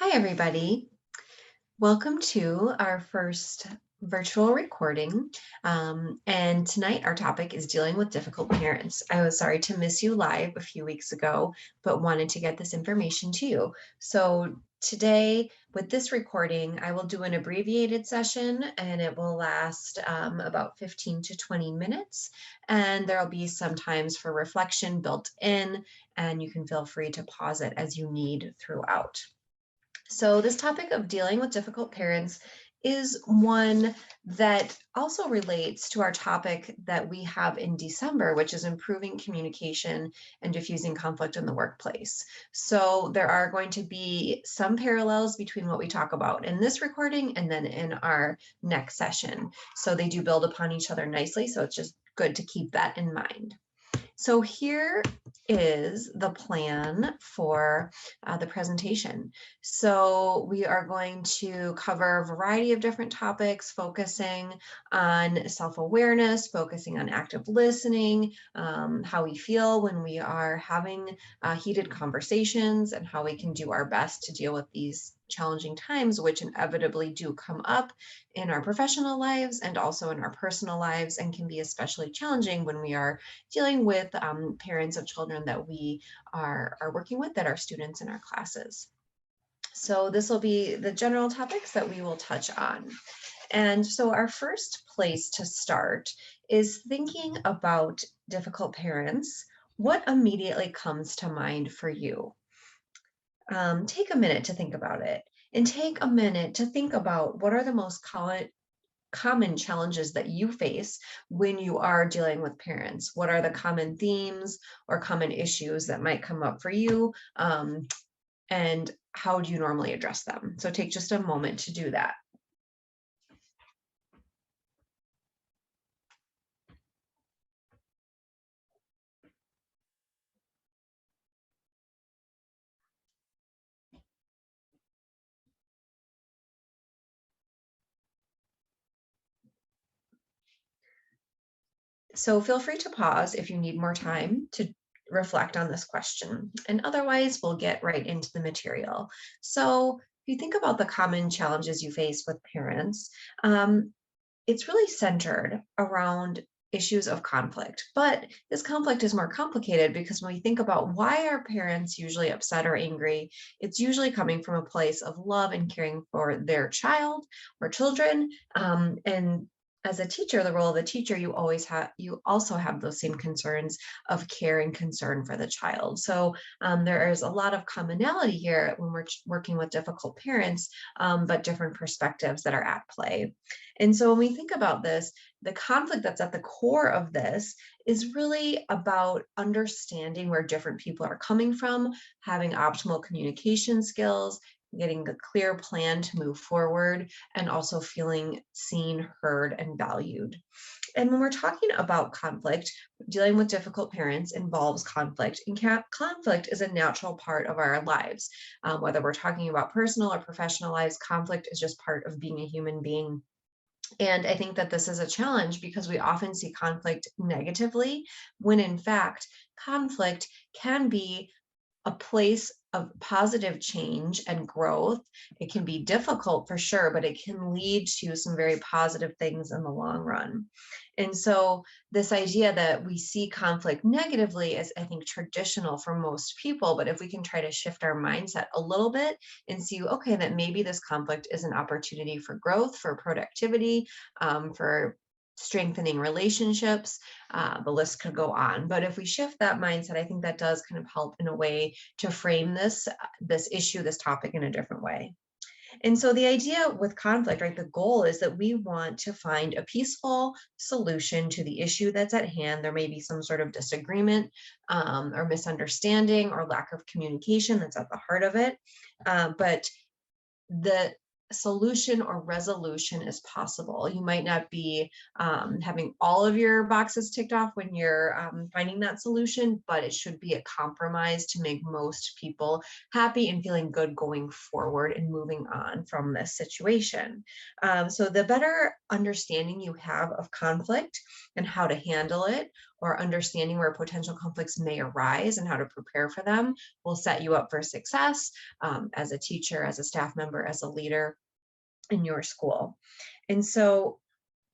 Hi, everybody. Welcome to our first virtual recording. And tonight our topic is dealing with difficult parents. I was sorry to miss you live a few weeks ago, but wanted to get this information to you. So today with this recording, I will do an abbreviated session and it will last about 15 to 20 minutes. And there'll be some times for reflection built in, and you can feel free to pause it as you need throughout. So this topic of dealing with difficult parents is one that also relates to our topic that we have in December, which is improving communication and diffusing conflict in the workplace. So there are going to be some parallels between what we talk about in this recording and then in our next session. So they do build upon each other nicely. So it's just good to keep that in mind. So here is the plan for the presentation. So we are going to cover a variety of different topics, focusing on self-awareness, focusing on active listening, how we feel when we are having heated conversations, and how we can do our best to deal with these challenging times, which inevitably do come up in our professional lives and also in our personal lives, and can be especially challenging when we are dealing with parents of children that we are working with, that are students in our classes. So this will be the general topics that we will touch on. And so our first place to start is thinking about difficult parents. What immediately comes to mind for you? Take a minute to think about it, and take a minute to think about what are the most common challenges that you face when you are dealing with parents. What are the common themes or common issues that might come up for you? And how do you normally address them? So take just a moment to do that. So feel free to pause if you need more time to reflect on this question. And otherwise, we'll get right into the material. So if you think about the common challenges you face with parents, it's really centered around issues of conflict. But this conflict is more complicated because when we think about why are parents usually upset or angry, it's usually coming from a place of love and caring for their child or children. And as a teacher, the role of the teacher, you also have those same concerns of care and concern for the child. So there is a lot of commonality here when we're working with difficult parents, but different perspectives that are at play. And so when we think about this, the conflict that's at the core of this is really about understanding where different people are coming from, having optimal communication skills, getting a clear plan to move forward, and also feeling seen, heard, and valued. And when we're talking about conflict, dealing with difficult parents involves conflict, and conflict is a natural part of our lives. Whether we're talking about personal or professional lives, conflict is just part of being a human being. And I think that this is a challenge because we often see conflict negatively, when in fact, conflict can be a place of positive change and growth. It can be difficult for sure, but it can lead to some very positive things in the long run. And so this idea that we see conflict negatively is, I think, traditional for most people. But if we can try to shift our mindset a little bit and see, okay, that maybe this conflict is an opportunity for growth, for productivity, for strengthening relationships, the list could go on. But if we shift that mindset, I think that does kind of help in a way to frame this issue, this topic in a different way. And so the idea with conflict, right, the goal is that we want to find a peaceful solution to the issue that's at hand. There may be some sort of disagreement or misunderstanding or lack of communication that's at the heart of it. But the solution or resolution is possible. You might not be having all of your boxes ticked off when you're finding that solution, but it should be a compromise to make most people happy and feeling good going forward and moving on from this situation. So the better understanding you have of conflict and how to handle it, or understanding where potential conflicts may arise and how to prepare for them will set you up for success as a teacher, as a staff member, as a leader in your school. And so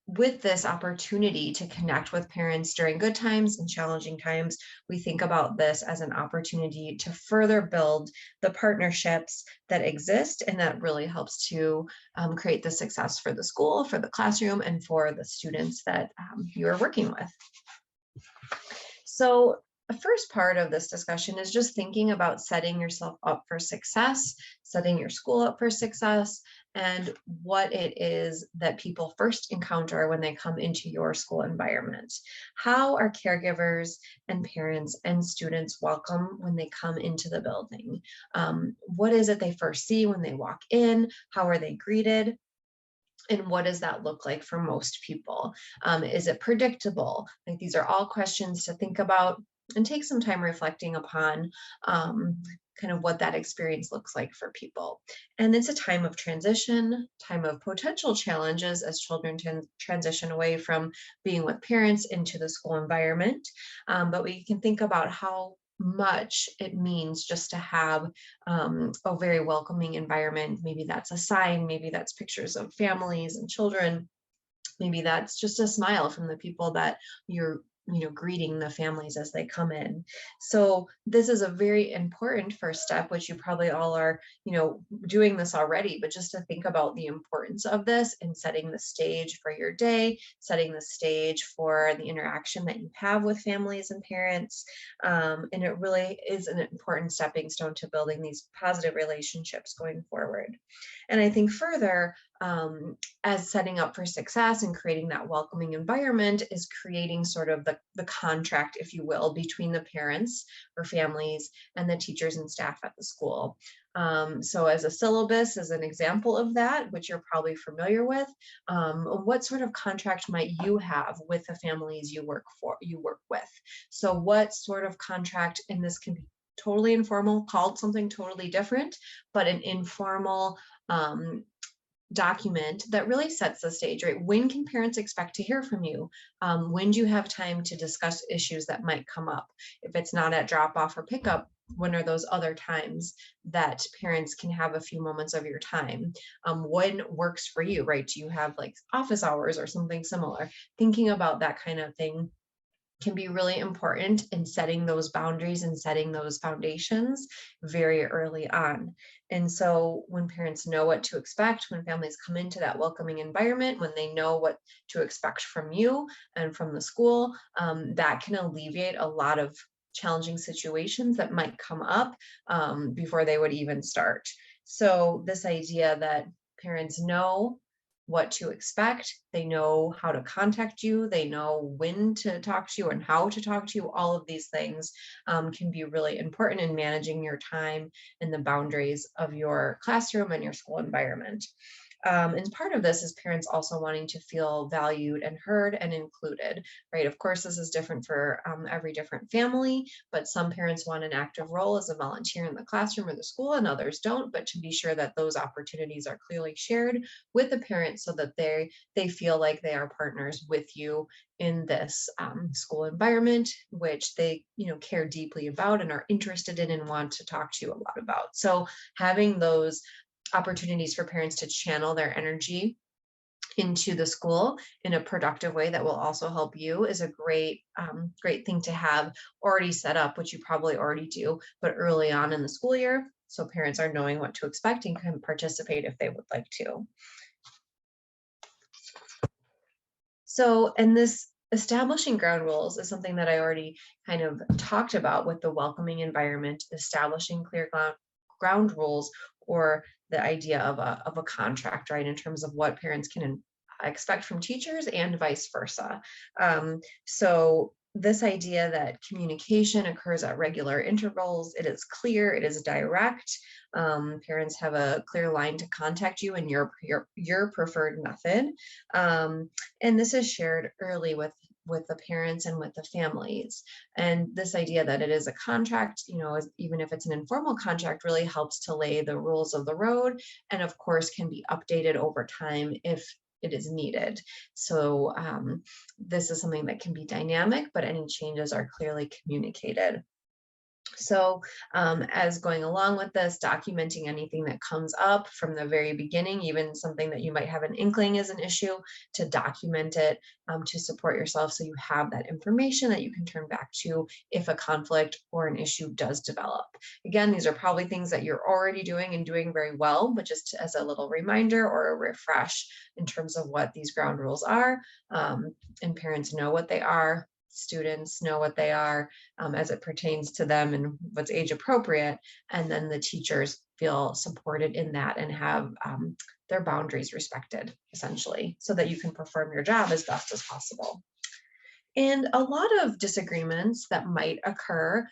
with this opportunity to connect with parents during good times and challenging times, we think about this as an opportunity to further build the partnerships that exist, and that really helps to create the success for the school, for the classroom, and for the students that you're working with. So the first part of this discussion is just thinking about setting yourself up for success, setting your school up for success, and what it is that people first encounter when they come into your school environment. How are caregivers and parents and students welcome when they come into the building? What is it they first see when they walk in? How are they greeted? And what does that look like for most people? Is it predictable? Like, these are all questions to think about and take some time reflecting upon kind of what that experience looks like for people. And it's a time of transition, time of potential challenges as children transition away from being with parents into the school environment. But we can think about how much it means just to have a very welcoming environment. Maybe that's a sign, maybe that's pictures of families and children, maybe that's just a smile from the people that you're greeting the families as they come in. So this is a very important first step, which you probably all are doing this already, but just to think about the importance of this and setting the stage for your day, setting the stage for the interaction that you have with families and parents. And it really is an important stepping stone to building these positive relationships going forward. And I think further, as setting up for success and creating that welcoming environment is creating sort of the contract, if you will, between the parents or families and the teachers and staff at the school. So as a syllabus, as an example of that, which you're probably familiar with, what sort of contract might you have with the families you work with? So what sort of contract, and this can be totally informal, called something totally different, but an informal document that really sets the stage, right? When can parents expect to hear from you? When do you have time to discuss issues that might come up? If it's not at drop off or pickup, when are those other times that parents can have a few moments of your time? When works for you, right? Do you have like office hours or something similar? Thinking about that kind of thing can be really important in setting those boundaries and setting those foundations very early on. And so when parents know what to expect, when families come into that welcoming environment, when they know what to expect from you and from the school, that can alleviate a lot of challenging situations that might come up before they would even start. So this idea that parents know what to expect, they know how to contact you, they know when to talk to you and how to talk to you. All of these things can be really important in managing your time and the boundaries of your classroom and your school environment. And part of this is parents also wanting to feel valued and heard and included, right? Of course, this is different for every different family, but some parents want an active role as a volunteer in the classroom or the school, and others don't. But to be sure that those opportunities are clearly shared with the parents so that they feel like they are partners with you in this school environment, which they care deeply about and are interested in and want to talk to you a lot about. So having those opportunities for parents to channel their energy into the school in a productive way that will also help you is a great thing to have already set up, which you probably already do, but early on in the school year, so parents are knowing what to expect and can participate if they would like to. So, and this establishing ground rules is something that I already kind of talked about with the welcoming environment, establishing clear ground rules, or the idea of a contract, right, in terms of what parents can expect from teachers and vice versa. So this idea that communication occurs at regular intervals, it is clear, it is direct. Parents have a clear line to contact you in your preferred method. And this is shared early with the parents and with the families. And this idea that it is a contract, even if it's an informal contract, really helps to lay the rules of the road, and of course can be updated over time if it is needed. So this is something that can be dynamic, but any changes are clearly communicated. So, as going along with this, documenting anything that comes up from the very beginning, even something that you might have an inkling is an issue, to document it to support yourself so you have that information that you can turn back to if a conflict or an issue does develop. Again, these are probably things that you're already doing and doing very well, but just as a little reminder or a refresh in terms of what these ground rules are, and parents know what they are. Students know what they are as it pertains to them and what's age appropriate. And then the teachers feel supported in that and have their boundaries respected, essentially, so that you can perform your job as best as possible. And a lot of disagreements that might occur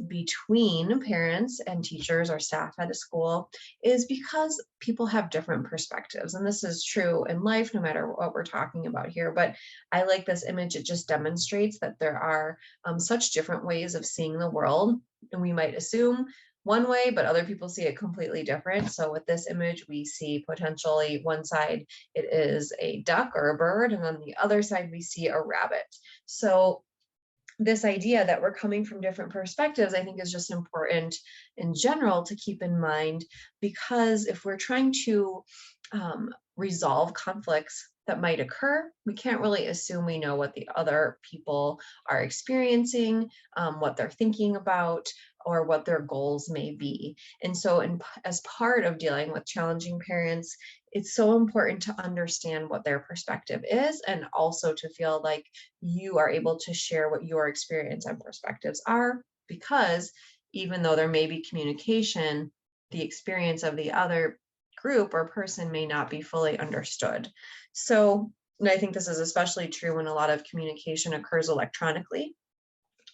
between parents and teachers or staff at a school is because people have different perspectives. And this is true in life, no matter what we're talking about here. But I like this image. It just demonstrates that there are such different ways of seeing the world. And we might assume one way, but other people see it completely different. So with this image, we see potentially one side, it is a duck or a bird, and on the other side, we see a rabbit. So this idea that we're coming from different perspectives, I think is just important in general to keep in mind, because if we're trying to resolve conflicts that might occur, we can't really assume we know what the other people are experiencing, what they're thinking about, or what their goals may be. And so as part of dealing with challenging parents, it's so important to understand what their perspective is, and also to feel like you are able to share what your experience and perspectives are, because even though there may be communication, the experience of the other group or person may not be fully understood. So, and I think this is especially true when a lot of communication occurs electronically.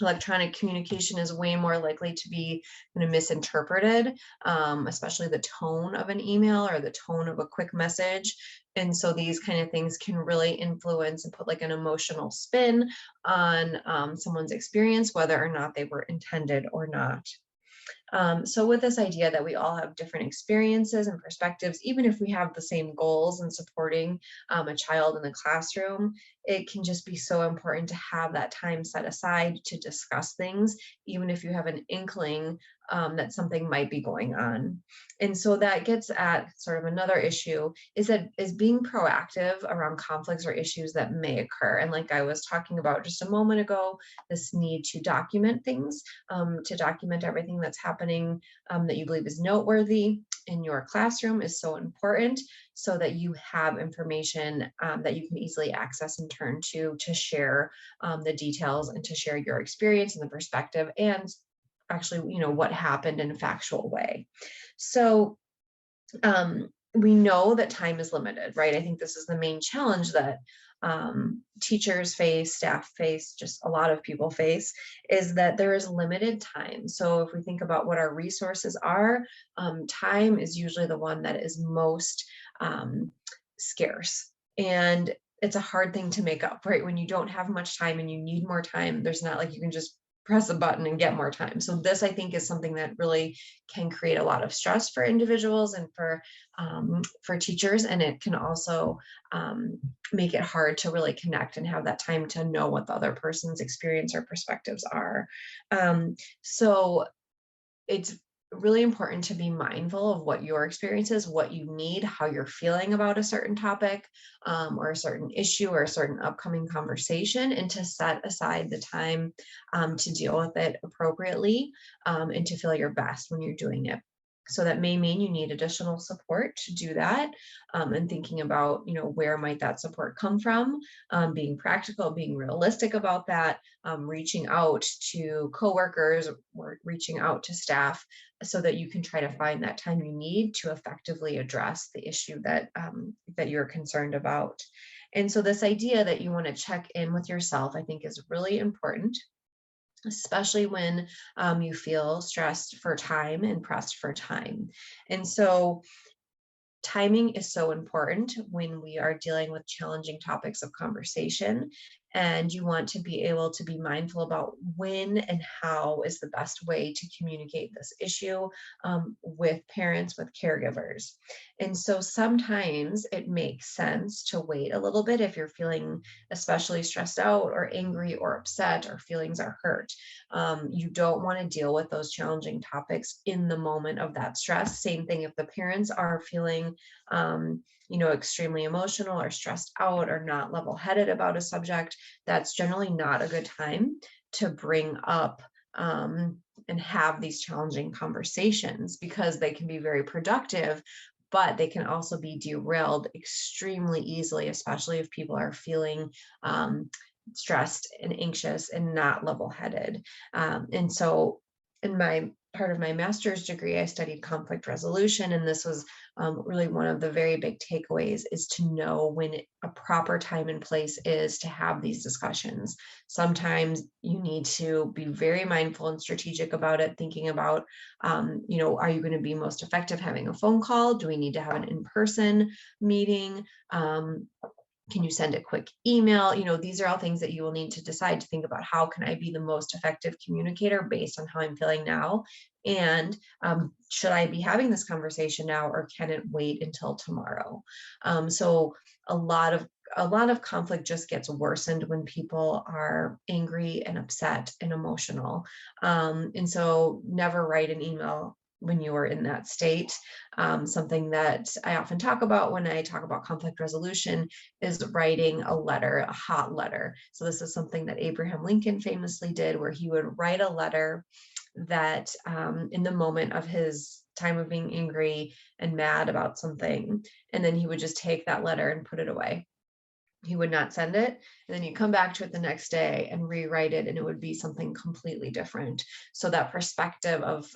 Electronic communication is way more likely to be kind of misinterpreted, especially the tone of an email or the tone of a quick message. And so these kind of things can really influence and put like an emotional spin on someone's experience, whether or not they were intended or not. So with this idea that we all have different experiences and perspectives, even if we have the same goals in supporting a child in the classroom, it can just be so important to have that time set aside to discuss things, even if you have an inkling that something might be going on. And so that gets at sort of another issue, is being proactive around conflicts or issues that may occur. And like I was talking about just a moment ago, this need to document things, to document everything that's happening that you believe is noteworthy in your classroom is so important, so that you have information that you can easily access and turn to share the details and to share your experience and the perspective, and actually, what happened in a factual way. So we know that time is limited, right? I think this is the main challenge that teachers face, staff face, just a lot of people face, is that there is limited time. So if we think about what our resources are, time is usually the one that is most scarce. And it's a hard thing to make up, right? When you don't have much time and you need more time, there's not like you can just press a button and get more time. So this, I think, is something that really can create a lot of stress for individuals and for teachers, and it can also make it hard to really connect and have that time to know what the other person's experience or perspectives are. So it's really important to be mindful of what your experience is, what you need, how you're feeling about a certain topic or a certain issue or a certain upcoming conversation, and to set aside the time to deal with it appropriately and to feel your best when you're doing it. So that may mean you need additional support to do that, and thinking about, where might that support come from, being practical, being realistic about that, reaching out to coworkers or reaching out to staff so that you can try to find that time you need to effectively address the issue that you're concerned about. And so this idea that you want to check in with yourself, I think, is really important, especially when you feel stressed for time and pressed for time. And so timing is so important when we are dealing with challenging topics of conversation. And you want to be able to be mindful about when and how is the best way to communicate this issue with parents, with caregivers. And so sometimes it makes sense to wait a little bit if you're feeling especially stressed out or angry or upset or feelings are hurt. You don't want to deal with those challenging topics in the moment of that stress. Same thing if the parents are feeling, extremely emotional or stressed out or not level headed about a subject, that's generally not a good time to bring up and have these challenging conversations, because they can be very productive, but they can also be derailed extremely easily, especially if people are feeling stressed and anxious and not level headed. And so, in my part of my master's degree, I studied conflict resolution, and this was really one of the very big takeaways, is to know when a proper time and place is to have these discussions. Sometimes you need to be very mindful and strategic about it, thinking about, are you going to be most effective having a phone call? Do we need to have an in-person meeting? Can you send a quick email? These are all things that you will need to decide, to think about, how can I be the most effective communicator based on how I'm feeling now? And should I be having this conversation now, or can it wait until tomorrow? So a lot of conflict just gets worsened when people are angry and upset and emotional. And so never write an email when you are in that state. Something that I often talk about when I talk about conflict resolution is writing a letter, a hot letter. So this is something that Abraham Lincoln famously did, where he would write a letter that in the moment of his time of being angry and mad about something, and then he would just take that letter and put it away. He would not send it, and then you come back to it the next day and rewrite it, and it would be something completely different. So that perspective of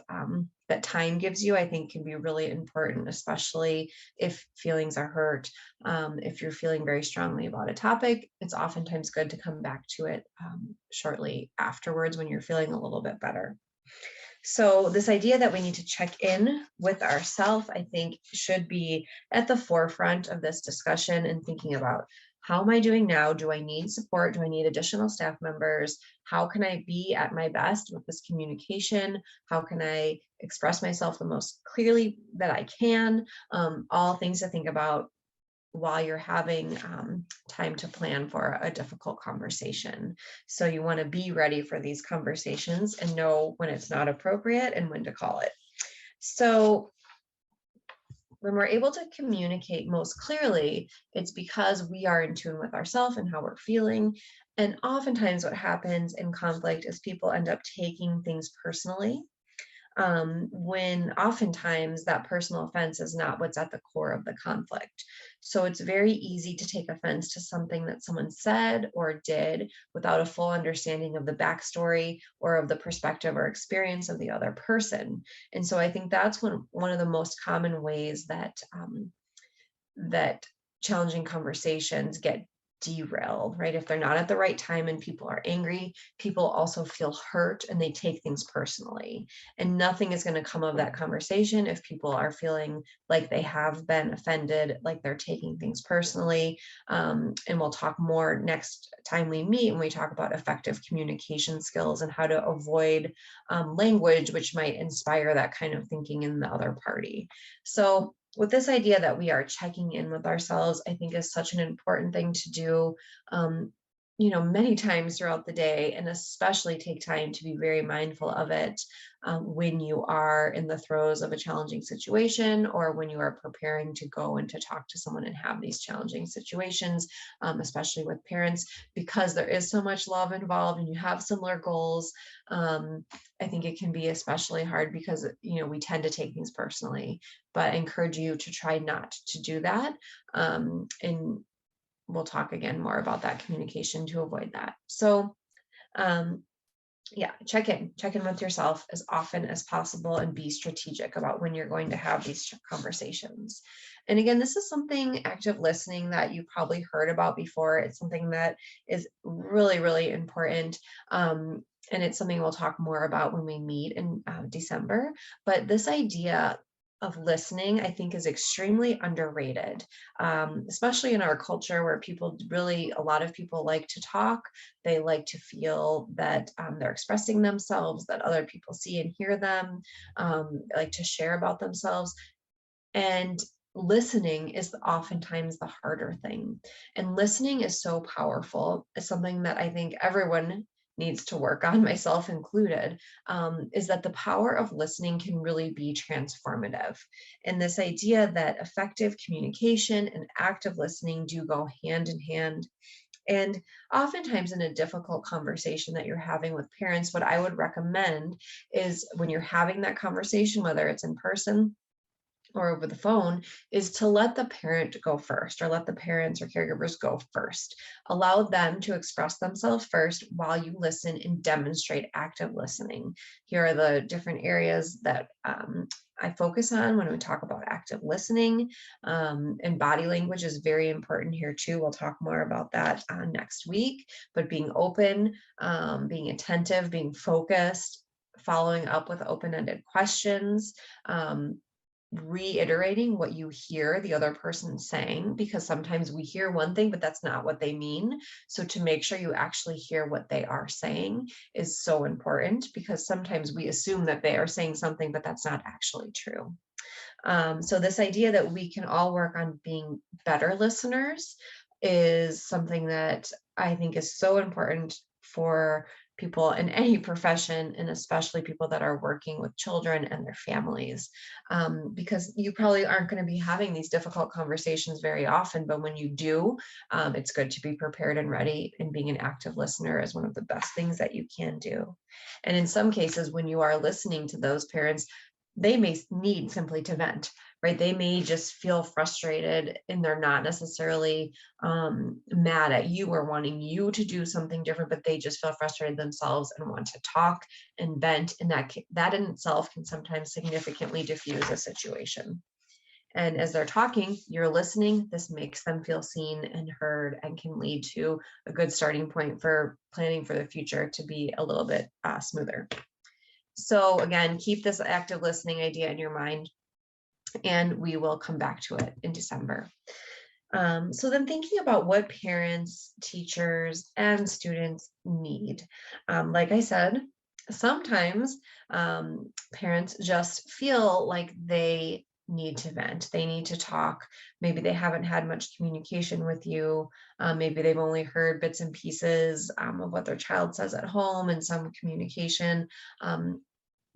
that time gives you, I think, can be really important, especially if feelings are hurt. If you're feeling very strongly about a topic, it's oftentimes good to come back to it shortly afterwards when you're feeling a little bit better. So this idea that we need to check in with ourselves, I think, should be at the forefront of this discussion, and thinking about, how am I doing now? Do I need support? Do I need additional staff members? How can I be at my best with this communication? How can I express myself the most clearly that I can? All things to think about while you're having time to plan for a difficult conversation. So you want to be ready for these conversations and know when it's not appropriate and when to call it. So when we're able to communicate most clearly, it's because we are in tune with ourselves and how we're feeling. And oftentimes what happens in conflict is people end up taking things personally, when oftentimes that personal offense is not what's at the core of the conflict. So it's very easy to take offense to something that someone said or did without a full understanding of the backstory or of the perspective or experience of the other person. And so I think that's one of the most common ways that that challenging conversations get derailed, right? If they're not at the right time and people are angry, people also feel hurt and they take things personally. And nothing is going to come of that conversation if people are feeling like they have been offended, like they're taking things personally. And we'll talk more next time we meet when we talk about effective communication skills and how to avoid language which might inspire that kind of thinking in the other party. So with this idea that we are checking in with ourselves, I think is such an important thing to do, many times throughout the day, and especially take time to be very mindful of it when you are in the throes of a challenging situation, or when you are preparing to go and to talk to someone and have these challenging situations, especially with parents, because there is so much love involved and you have similar goals. I think it can be especially hard because, we tend to take things personally, but I encourage you to try not to do that. And we'll talk again more about that communication to avoid that. So check in with yourself as often as possible and be strategic about when you're going to have these conversations. And again, this is something, active listening, that you probably heard about before. It's something that is really, really important. And it's something we'll talk more about when we meet in December. But this idea of listening, I think, is extremely underrated, especially in our culture where a lot of people like to talk. They like to feel that they're expressing themselves, that other people see and hear them, like to share about themselves. And listening is oftentimes the harder thing. And listening is so powerful. It's something that I think everyone needs to work on, myself included, is that the power of listening can really be transformative. And this idea that effective communication and active listening do go hand in hand. And oftentimes, in a difficult conversation that you're having with parents, what I would recommend is when you're having that conversation, whether it's in person or over the phone, is to let the parent go first, or let the parents or caregivers go first. Allow them to express themselves first while you listen and demonstrate active listening. Here are the different areas that I focus on when we talk about active listening. And body language is very important here too. We'll talk more about that next week. But being open, being attentive, being focused, following up with open-ended questions, reiterating what you hear the other person saying, because sometimes we hear one thing, but that's not what they mean. So to make sure you actually hear what they are saying is so important, because sometimes we assume that they are saying something, but that's not actually true. So this idea that we can all work on being better listeners is something that I think is so important for people in any profession, and especially people that are working with children and their families, because you probably aren't going to be having these difficult conversations very often, but when you do, it's good to be prepared and ready, and being an active listener is one of the best things that you can do. And in some cases, when you are listening to those parents, they may need simply to vent, right? They may just feel frustrated, and they're not necessarily mad at you or wanting you to do something different, but they just feel frustrated themselves and want to talk and vent. And that in itself can sometimes significantly diffuse a situation. And as they're talking, you're listening. This makes them feel seen and heard, and can lead to a good starting point for planning for the future to be a little bit smoother. So again, keep this active listening idea in your mind, and we will come back to it in December. So then, thinking about what parents, teachers, and students need. Like I said, sometimes parents just feel like they need to vent. They need to talk. Maybe they haven't had much communication with you. Maybe they've only heard bits and pieces of what their child says at home, and some communication.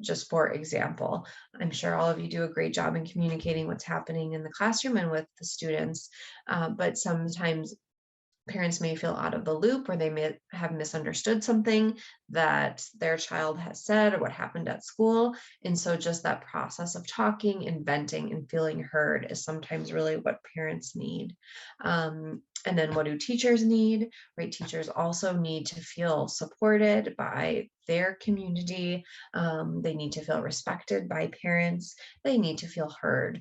Just for example, I'm sure all of you do a great job in communicating what's happening in the classroom and with the students, but sometimes parents may feel out of the loop, or they may have misunderstood something that their child has said or what happened at school. And so just that process of talking and venting and feeling heard is sometimes really what parents need. And then what do teachers need, right? Teachers also need to feel supported by their community. They need to feel respected by parents. They need to feel heard.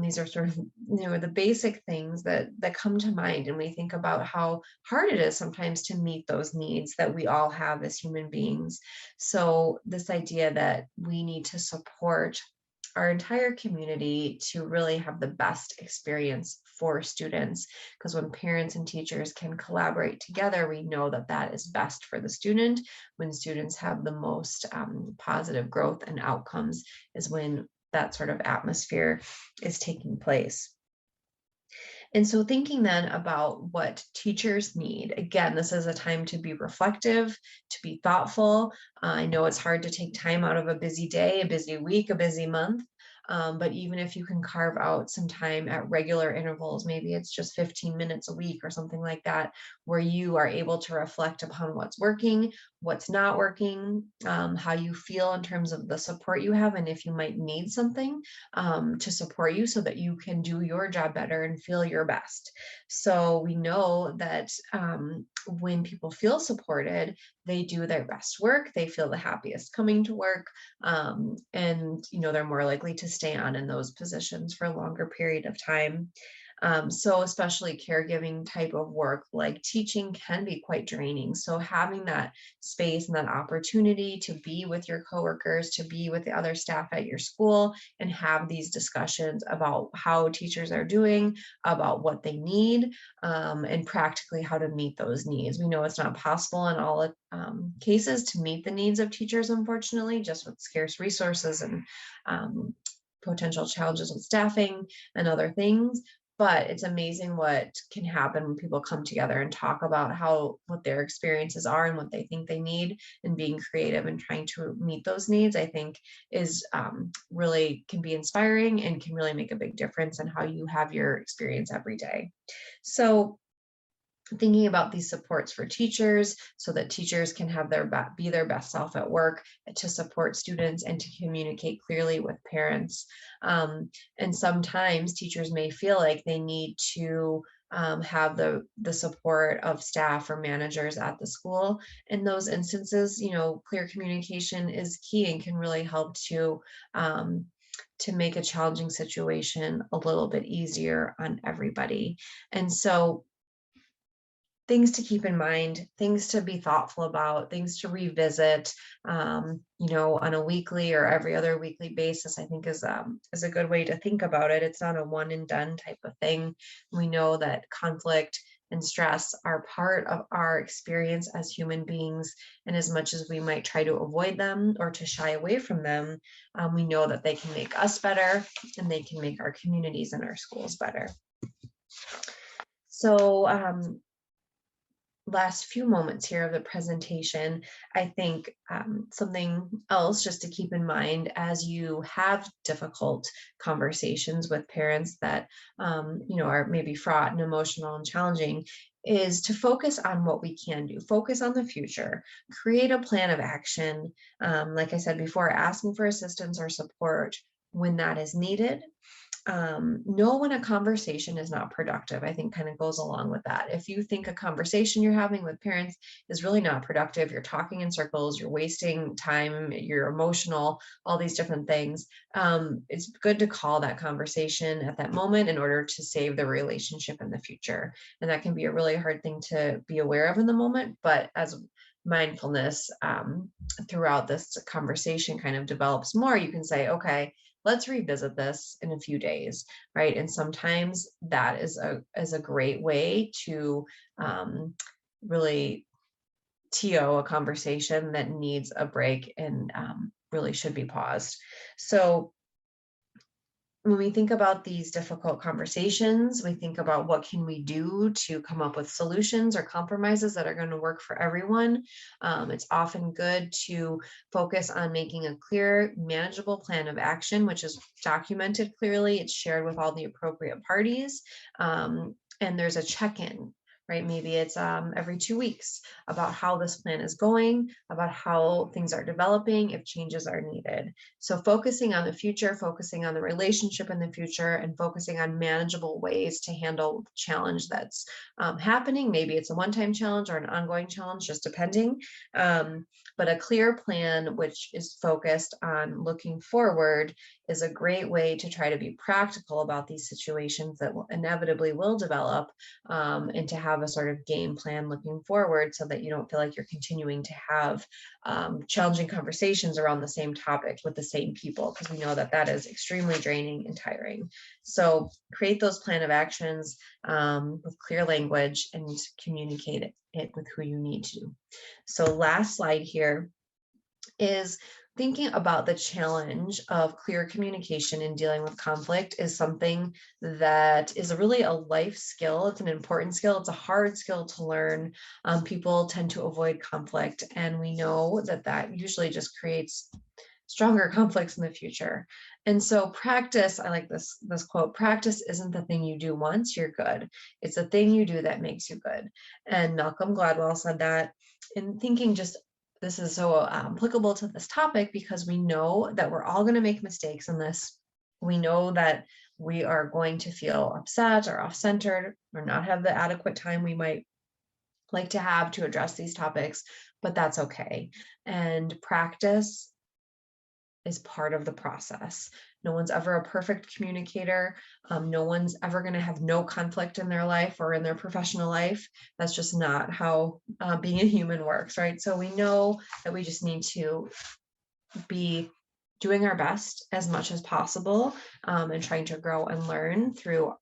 These are sort of, the basic things that come to mind, and we think about how hard it is sometimes to meet those needs that we all have as human beings. So this idea that we need to support our entire community to really have the best experience for students, because when parents and teachers can collaborate together, we know that that is best for the student. When students have the most positive growth and outcomes is when that sort of atmosphere is taking place. And so, thinking then about what teachers need, again, this is a time to be reflective, to be thoughtful. I know it's hard to take time out of a busy day, a busy week, a busy month. But even if you can carve out some time at regular intervals, maybe it's just 15 minutes a week or something like that, where you are able to reflect upon what's working, what's not working, how you feel in terms of the support you have, and if you might need something to support you so that you can do your job better and feel your best. So we know that when people feel supported, they do their best work, they feel the happiest coming to work, and they're more likely to stay on in those positions for a longer period of time. So especially caregiving type of work like teaching can be quite draining. So having that space and that opportunity to be with your coworkers, to be with the other staff at your school and have these discussions about how teachers are doing, about what they need, and practically how to meet those needs. We know it's not possible in all cases to meet the needs of teachers, unfortunately, just with scarce resources and um, potential challenges with staffing and other things. But it's amazing what can happen when people come together and talk about what their experiences are and what they think they need, and being creative and trying to meet those needs, I think is really can be inspiring and can really make a big difference in how you have your experience every day. So thinking about these supports for teachers so that teachers can have be their best self at work, to support students and to communicate clearly with parents. And sometimes teachers may feel like they need to have the support of staff or managers at the school. In those instances, clear communication is key and can really help to make a challenging situation a little bit easier on everybody. And so things to keep in mind, things to be thoughtful about, things to revisit, on a weekly or every other weekly basis, I think is a good way to think about it. It's not a one and done type of thing. We know that conflict and stress are part of our experience as human beings. And as much as we might try to avoid them or to shy away from them, we know that they can make us better and they can make our communities and our schools better. So, last few moments here of the presentation, I think something else just to keep in mind as you have difficult conversations with parents that are maybe fraught and emotional and challenging, is to focus on what we can do. Focus on the future. Create a plan of action. Like I said before, asking for assistance or support when that is needed. Know when a conversation is not productive, I think kind of goes along with that. If you think a conversation you're having with parents is really not productive, you're talking in circles, you're wasting time, you're emotional, all these different things, it's good to call that conversation at that moment in order to save the relationship in the future. And that can be a really hard thing to be aware of in the moment, but as mindfulness throughout this conversation kind of develops more, you can say, okay, let's revisit this in a few days, right? And sometimes that is a great way to really TO a conversation that needs a break and really should be paused. So when we think about these difficult conversations, we think about what can we do to come up with solutions or compromises that are going to work for everyone. It's often good to focus on making a clear, manageable plan of action, which is documented clearly. It's shared with all the appropriate parties. And there's a check-in, right? Maybe it's every 2 weeks about how this plan is going, about how things are developing, if changes are needed. So focusing on the future, focusing on the relationship in the future, and focusing on manageable ways to handle the challenge that's happening. Maybe it's a one-time challenge or an ongoing challenge, just depending. But a clear plan, which is focused on looking forward, is a great way to try to be practical about these situations that will inevitably will develop, and to have a sort of game plan looking forward so that you don't feel like you're continuing to have challenging conversations around the same topic with the same people, because we know that that is extremely draining and tiring. So create those plan of actions with clear language and communicate it with who you need to. So last slide here is thinking about the challenge of clear communication in dealing with conflict is something that is really a life skill. It's an important skill. It's a hard skill to learn. People tend to avoid conflict, and we know that that usually just creates stronger conflicts in the future. And so practice, I like this quote, practice isn't the thing you do once, you're good. It's the thing you do that makes you good. And Malcolm Gladwell said that. In thinking just this is so applicable to this topic because we know that we're all going to make mistakes in this. We know that we are going to feel upset or off-centered or not have the adequate time we might like to have to address these topics, but that's okay. And practice is part of the process. No one's ever a perfect communicator. No one's ever going to have no conflict in their life or in their professional life. That's just not how being a human works, right? So we know that we just need to be doing our best as much as possible, and trying to grow and learn through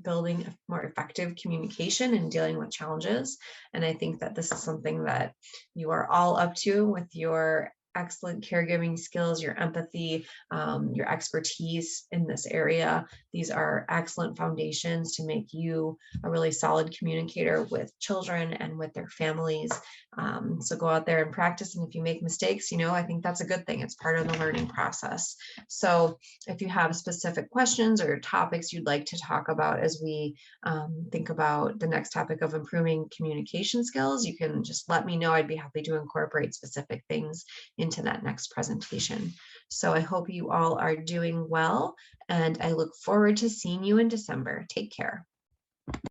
building a more effective communication and dealing with challenges. And I think that this is something that you are all up to with your excellent caregiving skills, your empathy, your expertise in this area. These are excellent foundations to make you a really solid communicator with children and with their families. So go out there and practice. And if you make mistakes, I think that's a good thing. It's part of the learning process. So if you have specific questions or topics you'd like to talk about as we think about the next topic of improving communication skills, you can just let me know. I'd be happy to incorporate specific things into that next presentation. So I hope you all are doing well, and I look forward to seeing you in December. Take care.